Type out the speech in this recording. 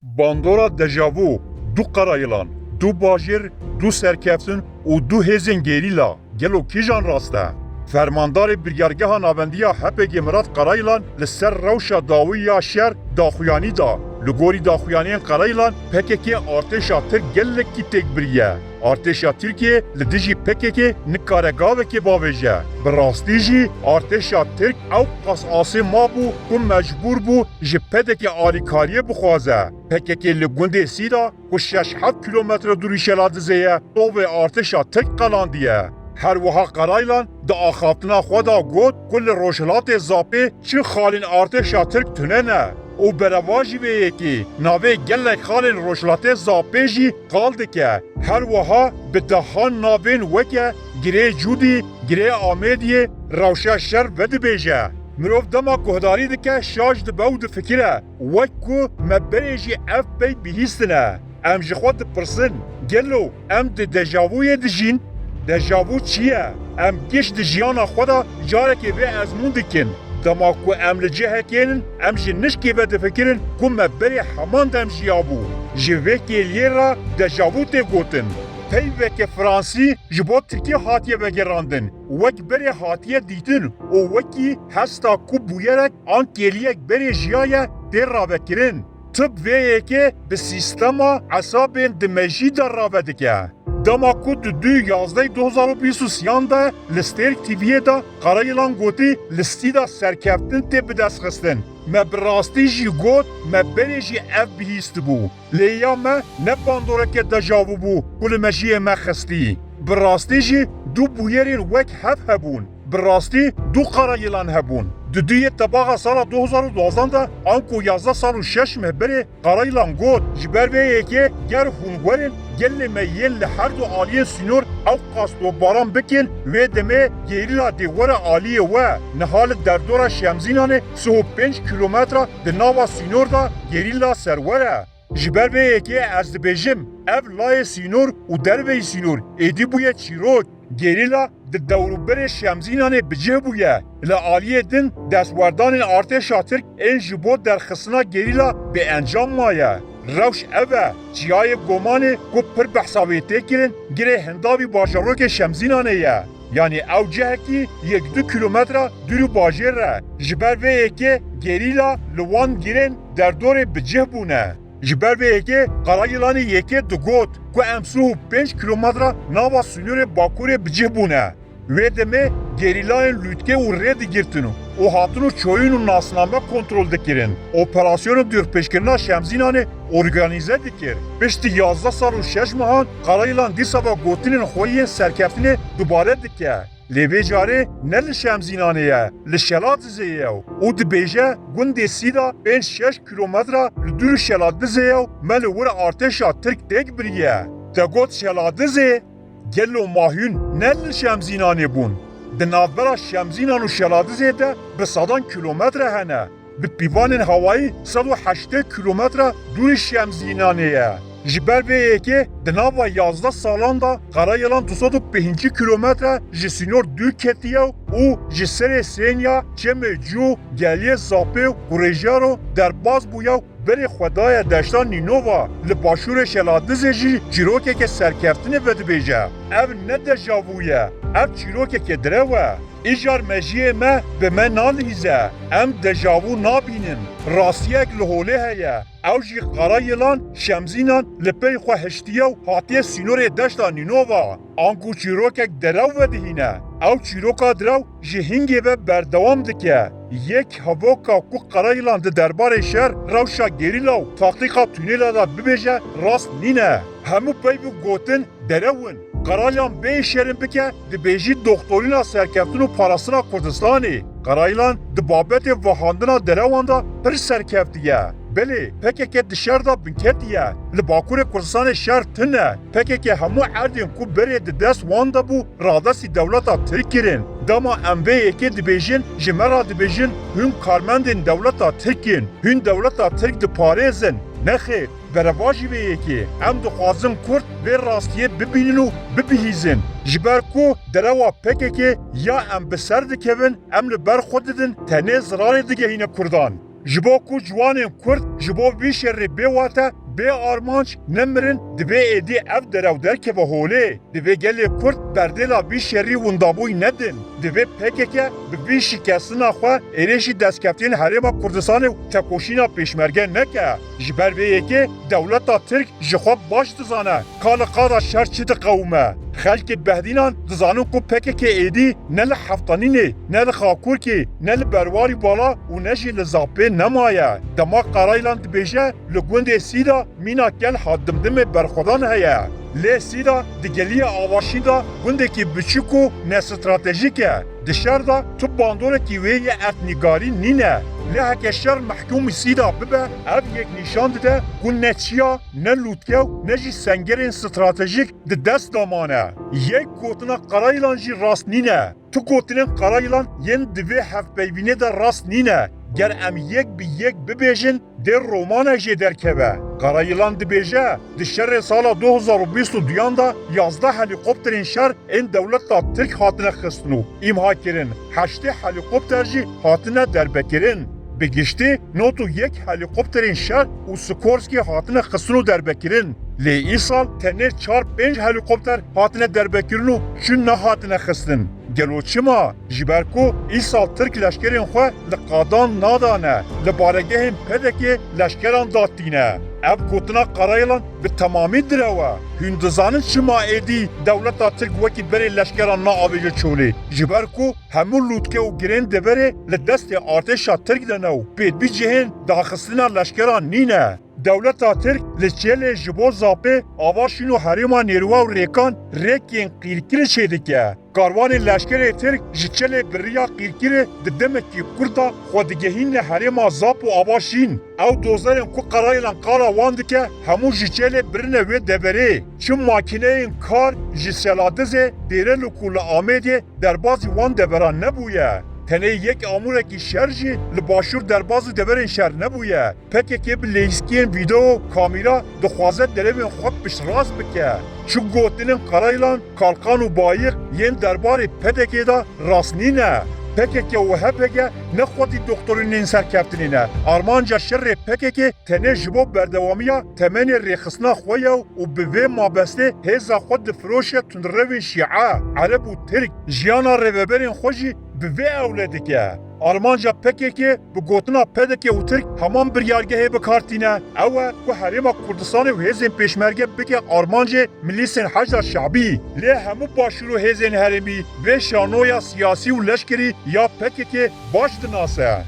Bandora Dejavu, du Karayılan, du Bajir, du Serkeftin û du hêzên gerîla gelo kîjan rast e? Fermandarê Birgergeha Navendiya HPG Mirat Karayılan li ser rewşa dawiya şer daxuyanî da. Li gorî daxuyaniyên Karayılan PKK artêşa Tirk gelekî têk biriye. Artêşa Tirkiye li dijî PKK nikare gavekê bavêje. Bi rastî jî artêşa Tirk ew qas asê mabû ku mecbûr bû ji pedekê alîkariyê bixwaze. PKK li gundê Sîda ku 6-7 kilometre dûrî Şeladizê ye tovê artêşa Tirk qelandiye. Her wiha Karayılan di axaftina xwe da got ku li rojhilatê Zapê çi xalên artêşa Tirk tune ne. û bereva jî vê yekê navê gelek xalên rojhilatê Zapê jî qal dike. Her wiha bi dehan navên weke girê Cûdî, girê Amêdiyê, rewşa şer vedibêje. Mirov dema guhdarî dike şaş dibe û difikire wek ku me berê jî ev pey bihîstine. Em ji xwe dipirsin gelo em di dejavûyê dijîn. Dejavu çi ye? Em giş di jiyana xwe da carekê vê ezmûn dikin. Dema ku em li cihekênin, em ji nişkê ve difikirin ku me berê heman dem jiyabû. Ji vê kêliyê re dejavu tê gotin. Peyveke Fransî ji bo Tirkiye hatiye vegerandin. Wek berê hatiye dîtin û wekî hesta ku bûyerek an kêliyek berê jiyaye tê ravekirin. Tıp vê yekê bi sîstema esabên di mejî de rave dike. Dema ku di 2023 de li Stêrk TV'ye de Karayılan gotî listî da serkeftin tê bidestxistin. Me bi rastî jî got me berê jî ev bihîstibû. Lêya me ne bandoreke dejavû bû ku li mejiyê me xistî. Bi rastî jî du bûyerên wek hev hebûn. Bi rastî du Karayılan hebûn. Di duyê tebaxa sala 2012 de an ku 11 sal û 6 me berê Karayılan got ji ber vê yekê ger hûn werin gelê me yên li her du aliyên sînor ew qastobbaran bikin vê demê gerîla dê were aliyê we niha li derdora Şemzînanê 5 kilometre di nava sînor da gerîla serwere. Ji ber vê yekê ez dibêjim ev layê sînor û derveyî sînor êdî bûye çîrok. Gerîla di dewrûberê Şemzînanê bicih bûye. Li aliyê din destwerdanên artêşa Tirk ên ji bo derxistina gerîla bêencam maye. Rewş ev e, çiyayê Gomanê ku pir behsa wê tê kirin girê hindavî bajarokê Şemzînanê ye. Yani ew cihekî 1-2 kilometre dûrî bajêr re. Ji ber vê yekê gerîla li wan girên derdorê bicih bûne. Ji ber vê yekê Karayılanê yekê digot ku em 5 kilometre nava sînorê Bakurê bicih bûne. Vê demê gerîlayên lûtkê û rê digirtin û hatin û çoyîn û nasname kontrol dikirin. Operasyona dûrpêşkirina Şemzînanê organîze dikir. Piştî 11 sal û 6 mehan Karayılan dîsa ve gotinên xwe yên serkeftinê dubare dike. Lê vê carê ne li Şemzînanê ye, li Şeladizê ye û dibêje gundê Sîda 5-6 kilometre li dûrî Şeladizê ye me li wir artêşa Tirk têk biriye. Te got Şeladizê gelo mahûn ne li Şemzînanê bûn. Di navbera Şemzînan û Şeladizê de bi sadan kilometre hene. Bi pîvanên hewayî 180 kilometre dûrî Şemzînanê ye. Ji ber vê yekê di nava 11 salan da Karayılan 205 kilometre ji sînor dûr ketiye û ji serê Sênya, Çemê Cû, geliyê Zapê û Rêjero derbas bûye berê xwedaya deşta Nînova li başûrê Şeladizê jî çîrokeke serkeftinê vedibêje. Ev ne dejavû ye, ev çîrokeke direw e. İjar mejiyê me bi me nanihîze. Em dejavû nabînin. Rastiyek li holê heye. Ew jî Karayılan, Şemzînan li pey xwe hiştiye û hatiye sînorê deşta Nînova. An ku çîrokek derew vedihîne. Ew çîroka direw ji hingê ve berdewam dike. Yek hevoka ku Karayılan di derbarê şer rewşa gerîla û taxlîqa tûnêla da bibêje rast nîne. Hemû pey bû gotin derewin. Karayılan bê şerin bike dibêjî doktorîna serkeftin û parastina Kurdistanê. Karayılan di babetê vehandina derewan da pir serkeftiye. Belê PKK di şer da binketiye. Li Bakurê Kurdistanê şer tune. PKK hemû erdên ku berê di dest wan de bû radestî dewleta Tirk kirin. Dema em vê yekê dibêjin ji me re dibêjin hûn karmendên dewleta Tirkin. Hûn dewleta Tirk diparêzin. Nexêr, bereva jî vê yekê. Em dixwazin Kurd vê rastiyê bibînin û bibihîzin. Ji ber ku derewa PKK ya em bi ser dikevin, em li ber xwe didin tenê zirarê digehîne Kurdan. ji bo ku ciwanên Kurd ji bo vî şerê bêwate bê armanc nemirin divê êdî ev derew derkeve holê. Divê gelê Kurd berdêla vî şerî windabûyî nedin. Divê PKK bi vî şikestina xwe êrişî destkeftiyên Herêma Kurdistanê û tekoşîna pêşmerge neke. Ji ber vê yekê dewleta Tirk ji xwe baş dizane ka li qada şer çi diqewime. Xelkê behdînan dizanin ku PKK êdî ne li Heftanînê, ne li Xakurkê, ne li Berwarî Bala û ne jî li Zapê nemaye. Dema Qaraylan dibêje li gundê Sîda mîna gel hat dimdimê berxwedan heye. Lê Sîda di geliyê avaşîn da gundekî biçûk û nestratejîk e. Di şer da tu bandorekî wê yê etnîgarî nîne. Lê heke şer mehkûmî Sîda bibe, ev yek nîşan dide ku ne çiya, ne lûtkew, ne jî sengerên stratejîk di dest damane. Yek gotina Qaraylan jî rast nîne. Tu gotinên Qaraylan yên divê hevpeyvînê de rast nîne. Ger em yek bi yek bibêjin dê romanek jê derkeve. Qaraylan dibêje di şerê sala 2022 da 11 helîkopterên şer ên dewleta Tirk hatine xistin û îmha kirin. 8 helîkopter jî hatine derbekirin. Bi giştî notu yek helîkopterên şer û Sikorskî hatine xistin û derbekirin. Lê îsal tenê 4-5 helîkopter hatine derbekirin û çi nehatine xistin. Gelo çima ji ber ku îsal Tirk leşkerên xwe li qadan nadane, li baregehên PKK leşkeran datîne. Ev gotina Qaraylan bi temamî direwe. Hûn dizanin çima êdî dewleta Tirk wekî berê leşkeran naavêje çolê. Ji ber ku hemû lûtke û girên deverê li destê artêşa Tirk de ne û pêdivî cihên daxistina leşkeran nîne. Dewleta Tirk li çêlê ji bo Zapê, Avaşîn û Herêma Nêrûwa û Rêkan rêkên qîrkirî çêdike. Karvanên leşkerê Tirk ji çelê biriya qîrkirê di demekî Kurd da xwe digihîne Herêma Zap û Avaşîn. Ew dozerên ku Qaraylan qala wan dike hemû ji çelê birine wê deverê. Çi makîneyên kar ji Seladizê dêre li ku li Amêdê derbazî wan deveran nebûye. Tenê yek amurekî şer jî li başûr derbazî deverên şer nebûye. PKK bi lêskiyên vîdeo kamîra dixwaze derevên xwe piştrast bike. Çi gotinên Qaraylan, Kalkan û Bayîq yên derbarê PKK da rast nîne. PKK û HDP ne xwedî doktorînên serkeftinê ne. Armanca şerê PKK tenê ji bo berdewamiya temenê rêxistina xwe ye û bi vê mabestê hêza xwe difiroşe tundrevên Şîa, Ereb û Tirk jiyana rêveberên xwe jî bi vê ewle dike. Armanca PKK bi gotina PDK û Tirk heman biryargehê bikartîne. Ew e ku Herêma Kurdistanê û hêzên pêşmerge bike armancê milîsên Heşda Şeibî. Lê hemû başûr û hêzên herêmî vê şanoya siyasî û leşkerî ya PKK baş dinase.